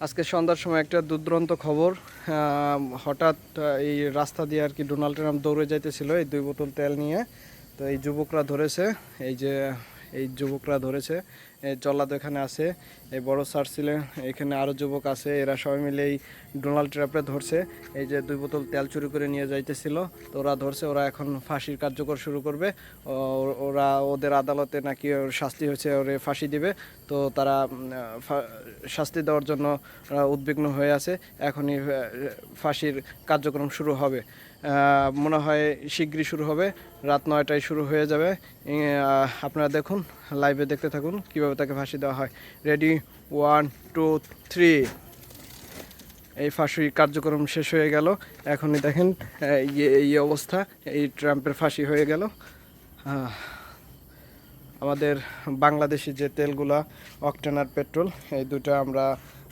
আজকে সন্ধ্যার সময় একটা দুর্দান্ত খবর। হঠাৎ এই রাস্তা দিয়ে আর কি ডোনাল্ড ট্রাম্প দৌড়ে যাইতেছিল এই 2 বোতল তেল নিয়ে। তো এই যুবকরা ধরেছে, এই যে এই যুবকরা ধরেছে, এই জল্লাদ এখানে আছে, এই বড় সার্চিলে এখানে আরও যুবক আছে, এরা সবাই মিলে এই ডোনাল্ড ট্রাম্পে ধরছে। এই যে 2 বোতল তেল চুরি করে নিয়ে যাইতেছিল, তো ওরা ধরছে, ওরা এখন ফাঁসির কার্যকর শুরু করবে। ওরা ওদের আদালতে নাকি ওর শাস্তি হয়েছে, ওরে ফাঁসি দিবে। তো তারা শাস্তি দেওয়ার জন্য উদ্বিগ্ন হয়ে আছে। এখনই ফাঁসির কার্যক্রম শুরু হবে, মনে হয় শীঘ্রই শুরু হবে, রাত 9টায় শুরু হয়ে যাবে। আপনারা দেখুন, লাইভে দেখতে থাকুন কীভাবে তাকে ফাঁসি দেওয়া হয়। রেডি, 1 2 3। এই ফাঁসির কার্যক্রম শেষ হয়ে গেল। এখনই দেখেন এই অবস্থা, এই ট্রাম্পের ফাঁসি হয়ে গেল। আমাদের বাংলাদেশি যে তেলগুলা, অকটেন আর পেট্রোল, এই দুটো আমরা